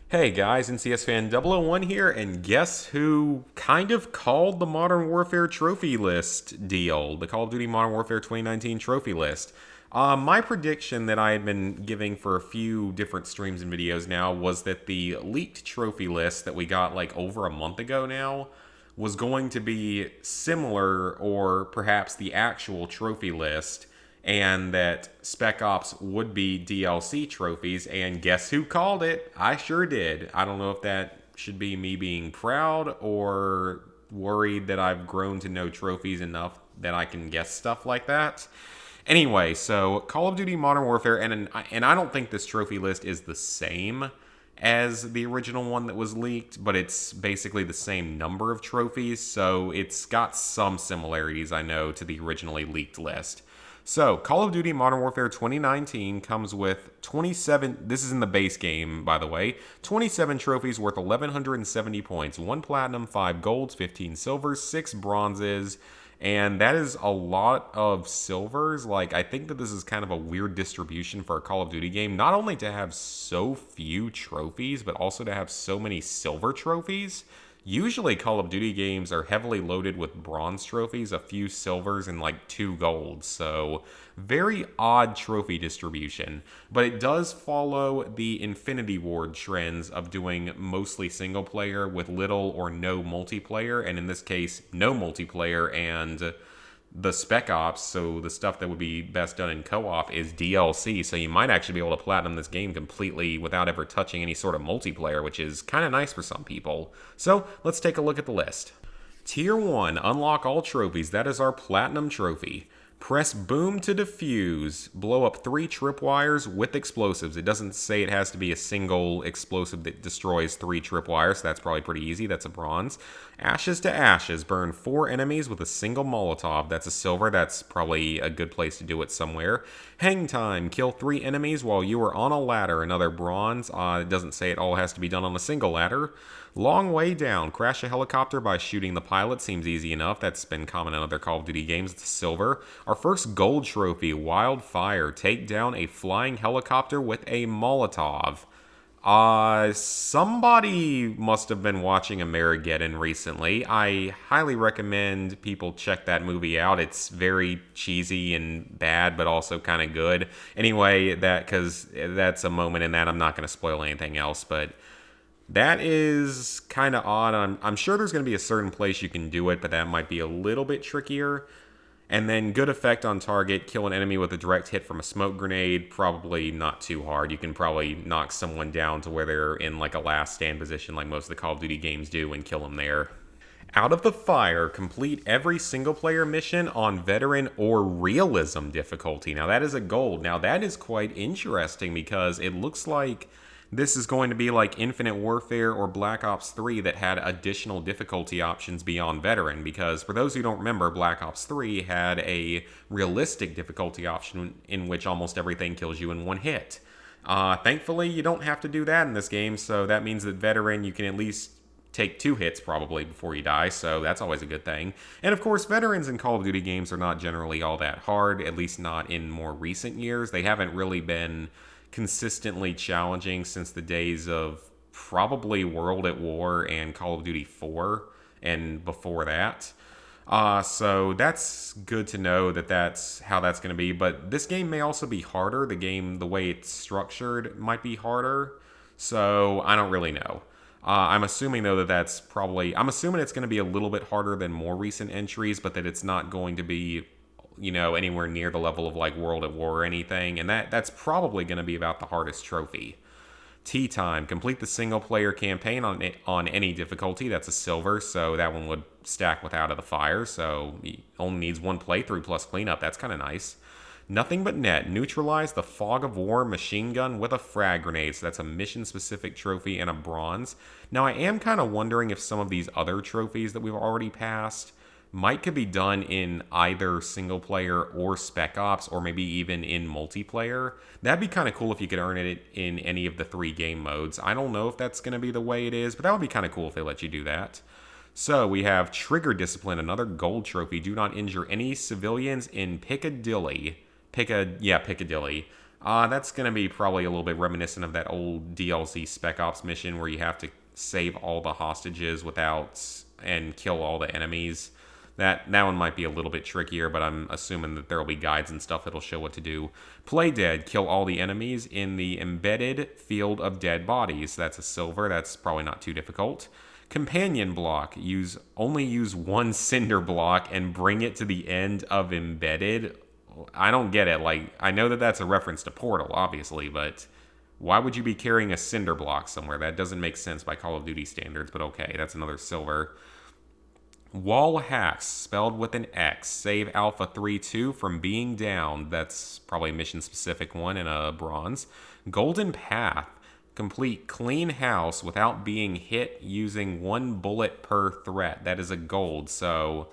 Hey guys, NCS Fan 001 here, and guess who kind of called the Modern Warfare trophy list deal? The Call of Duty Modern Warfare 2019 trophy list. My prediction that I had been giving for a few different streams and videos now was that the leaked trophy list that we got like over a month ago now was going to be similar or perhaps the actual trophy list, and that Spec Ops would be DLC trophies. And guess who called it? I sure did. I don't know if that should be me being proud or worried that I've grown to know trophies enough that I can guess stuff like that. Anyway, so Call of Duty Modern Warfare, and I don't think this trophy list is the same as the original one that was leaked, but it's basically the same number of trophies, so it's got some similarities, I know, to the originally leaked list. So, Call of Duty Modern Warfare 2019 comes with 27, this is in the base game, by the way, 27 trophies worth 1,170 points, 1 platinum, 5 golds, 15 silvers, 6 bronzes, and that is a lot of silvers. Like, I think that this is kind of a weird distribution for a Call of Duty game, not only to have so few trophies, but also to have so many silver trophies. Usually, Call of Duty games are heavily loaded with bronze trophies, a few silvers, and like 2 golds. So, very odd trophy distribution. But it does follow the Infinity Ward trends of doing mostly single player with little or no multiplayer, and in this case, no multiplayer and the Spec Ops, so the stuff that would be best done in co-op, is DLC. So you might actually be able to platinum this game completely without ever touching any sort of multiplayer, which is kind of nice for some people. So let's take a look at the list. Tier 1, unlock all trophies. That is our platinum trophy. Press boom to defuse. Blow up 3 tripwires with explosives. It doesn't say it has to be a single explosive that destroys 3 tripwires, so that's probably pretty easy. That's a bronze. Ashes to ashes. Burn 4 enemies with a single Molotov. That's a silver. That's probably a good place to do it somewhere. Hang time. Kill 3 enemies while you are on a ladder. Another bronze. It doesn't say it all has to be done on a single ladder. Long way down. Crash a helicopter by shooting the pilot. Seems easy enough. That's been common in other Call of Duty games. It's silver. Our first gold trophy, Wildfire. Take down a flying helicopter with a Molotov. Somebody must have been watching Amerigeddon recently. I highly recommend people check that movie out. It's very cheesy and bad, but also kind of good. Anyway, because that's a moment in that. I'm not going to spoil anything else, but that is kind of odd. I'm sure there's going to be a certain place you can do it, but that might be a little bit trickier. And then good effect on target, kill an enemy with a direct hit from a smoke grenade, probably not too hard. You can probably knock someone down to where they're in like a last stand position like most of the Call of Duty games do and kill them there. Out of the Fire, complete every single player mission on veteran or realism difficulty. Now that is a gold. Now that is quite interesting because it looks like this is going to be like Infinite Warfare or Black Ops 3 that had additional difficulty options beyond veteran, because for those who don't remember, Black Ops 3 had a realistic difficulty option in which almost everything kills you in one hit. Thankfully, you don't have to do that in this game, so that means that veteran, you can at least take 2 hits probably before you die, so that's always a good thing. And of course, veterans in Call of Duty games are not generally all that hard, at least not in more recent years. They haven't really been consistently challenging since the days of probably World at War and Call of Duty 4 and before that. So that's good to know that that's how that's going to be. But this game may also be harder. The game, the way it's structured, might be harder. So I don't really know. I'm assuming, though, I'm assuming it's going to be a little bit harder than more recent entries, but that it's not going to be anywhere near the level of like World at War or anything, and that's probably going to be about the hardest trophy. Tea time, complete the single player campaign on any difficulty. That's a silver, so that one would stack with Out of the Fire, so he only needs 1 playthrough plus cleanup. That's kind of nice. Nothing but net, neutralize the Fog of War machine gun with a frag grenade. So that's a mission specific trophy and a bronze. Now I am kind of wondering if some of these other trophies that we've already passed could be done in either single player or Spec Ops, or maybe even in multiplayer. That'd be kind of cool if you could earn it in any of the 3 game modes. I don't know if that's going to be the way it is, but that would be kind of cool if they let you do that. So we have Trigger Discipline, another gold trophy. Do not injure any civilians in Piccadilly. Piccadilly. That's going to be probably a little bit reminiscent of that old DLC Spec Ops mission where you have to save all the hostages without and kill all the enemies. That one might be a little bit trickier, but I'm assuming that there will be guides and stuff that'll show what to do. Play dead, kill all the enemies in the embedded field of dead bodies. That's a silver. That's probably not too difficult. Companion block, only use one cinder block and bring it to the end of embedded. I don't get it. Like, I know that that's a reference to Portal, obviously, but why would you be carrying a cinder block somewhere? That doesn't make sense by Call of Duty standards, but okay, that's another silver. Wall hacks, spelled with an X, save Alpha 3-2 from being down. That's probably a mission specific one and a bronze. Golden Path, complete clean house without being hit using one bullet per threat. That is a gold. So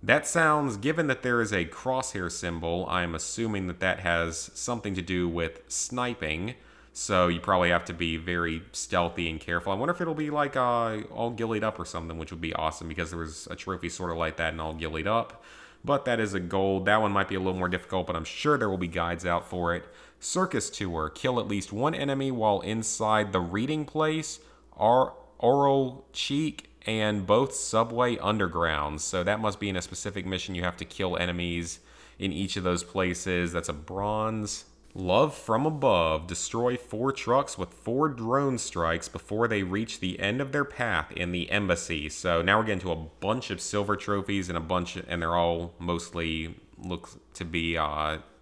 that sounds, given that there is a crosshair symbol, I'm assuming that that has something to do with sniping. So you probably have to be very stealthy and careful. I wonder if it'll be like all gillied up or something, which would be awesome because there was a trophy sort of like that and all gillied up. But that is a gold. That one might be a little more difficult, but I'm sure there will be guides out for it. Circus Tour. Kill at least one enemy while inside the reading place, oral cheek, and both subway undergrounds. So that must be in a specific mission. You have to kill enemies in each of those places. That's a bronze. Love from Above. Destroy 4 trucks with 4 drone strikes before they reach the end of their path in the embassy. So now we're getting to a bunch of silver trophies and they're all mostly look to be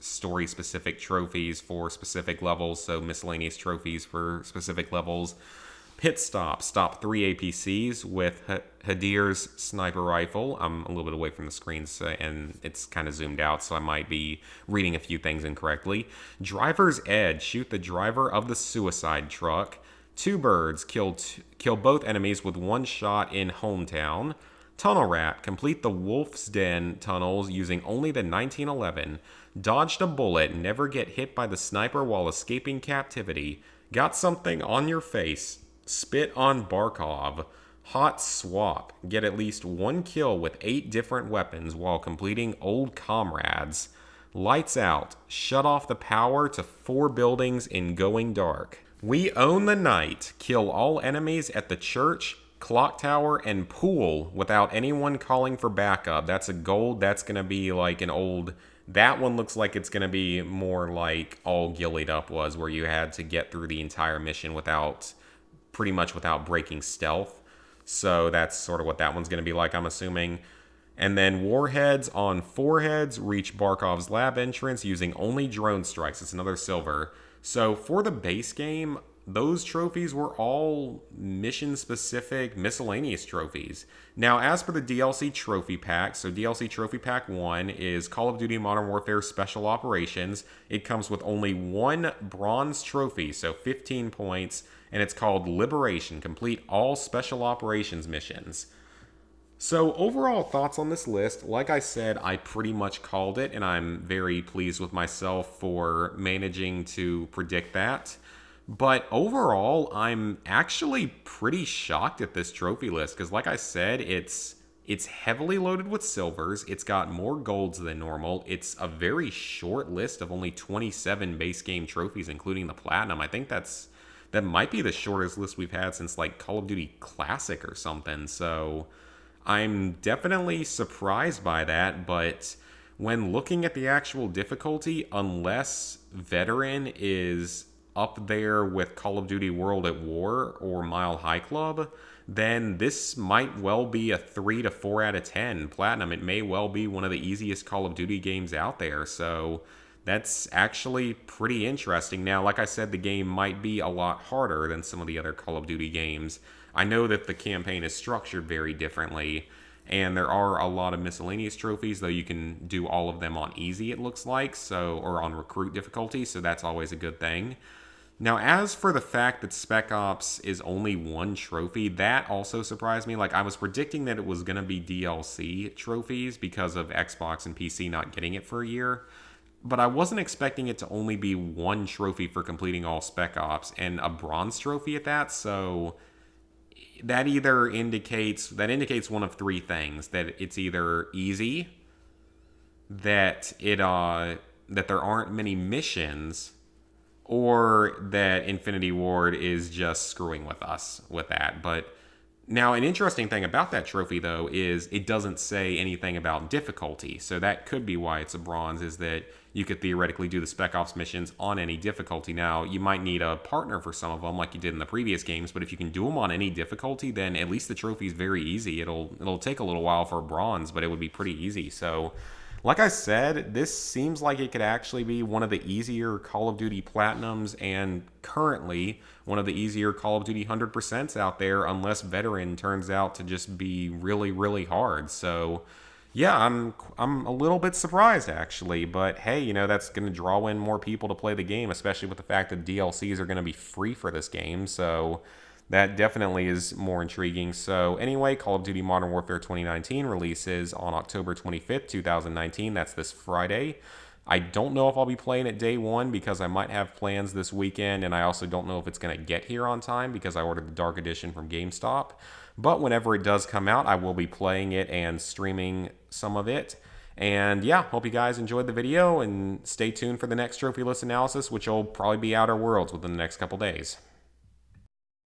story-specific trophies for specific levels. So miscellaneous trophies for specific levels. Pit stop. Stop 3 APCs with Hadir's sniper rifle. I'm a little bit away from the screen, and it's kind of zoomed out, so I might be reading a few things incorrectly. Driver's Edge. Shoot the driver of the suicide truck. 2 birds. Kill both enemies with 1 shot in hometown. Tunnel Rat. Complete the Wolf's Den tunnels using only the 1911. Dodged a bullet. Never get hit by the sniper while escaping captivity. Got something on your face. Spit on Barkov. Hot Swap. Get at least 1 kill with 8 different weapons while completing Old Comrades. Lights Out. Shut off the power to 4 buildings in Going Dark. We Own the Night. Kill all enemies at the church, clock tower, and pool without anyone calling for backup. That's a gold. That's going to be like an old... That one looks like it's going to be more like all Gillied Up was, where you had to get through the entire mission pretty much without breaking stealth. So that's sort of what that one's going to be like, I'm assuming. And then Warheads on Foreheads. Reach Barkov's lab entrance using only drone strikes. It's another silver. So for the base game, those trophies were all mission-specific miscellaneous trophies. Now, as for the DLC Trophy Pack, so DLC Trophy Pack 1 is Call of Duty Modern Warfare Special Operations. It comes with only 1 bronze trophy, so 15 points, and it's called Liberation. Complete all Special Operations missions. So overall thoughts on this list, like I said, I pretty much called it, and I'm very pleased with myself for managing to predict that. But overall, I'm actually pretty shocked at this trophy list because, like I said, it's heavily loaded with silvers. It's got more golds than normal. It's a very short list of only 27 base game trophies, including the platinum. I think that might be the shortest list we've had since like Call of Duty Classic or something. So I'm definitely surprised by that. But when looking at the actual difficulty, unless Veteran is up there with Call of Duty World at War or Mile High Club, then this might well be a 3 to 4 out of 10 platinum. It may well be one of the easiest Call of Duty games out there. So that's actually pretty interesting. Now, like I said, the game might be a lot harder than some of the other Call of Duty games. I know that the campaign is structured very differently, and there are a lot of miscellaneous trophies, though you can do all of them on easy, it looks like, or on recruit difficulty, so that's always a good thing. Now, as for the fact that Spec Ops is only 1 trophy, that also surprised me. Like, I was predicting that it was going to be DLC trophies because of Xbox and PC not getting it for a year. But I wasn't expecting it to only be 1 trophy for completing all Spec Ops and a bronze trophy at that. So that either indicates one of 3 things: that it's either easy, that there aren't many missions, or that Infinity Ward is just screwing with us with that. But now, an interesting thing about that trophy, though, is it doesn't say anything about difficulty. So that could be why it's a bronze, is that you could theoretically do the Spec Ops missions on any difficulty. Now, you might need a partner for some of them, like you did in the previous games, but if you can do them on any difficulty, then at least the trophy is very easy. It'll take a little while for a bronze, but it would be pretty easy. So, like I said, this seems like it could actually be one of the easier Call of Duty Platinums and currently one of the easier Call of Duty 100%s out there, unless Veteran turns out to just be really, really hard. So, yeah, I'm a little bit surprised actually, but hey, you know, that's going to draw in more people to play the game, especially with the fact that DLCs are going to be free for this game. So, that definitely is more intriguing. So anyway, Call of Duty Modern Warfare 2019 releases on October 25th, 2019. That's this Friday. I don't know if I'll be playing it day one because I might have plans this weekend, and I also don't know if it's going to get here on time because I ordered the Dark Edition from GameStop. But whenever it does come out, I will be playing it and streaming some of it. And yeah, hope you guys enjoyed the video, and stay tuned for the next trophy list analysis, which will probably be Outer Worlds within the next couple days.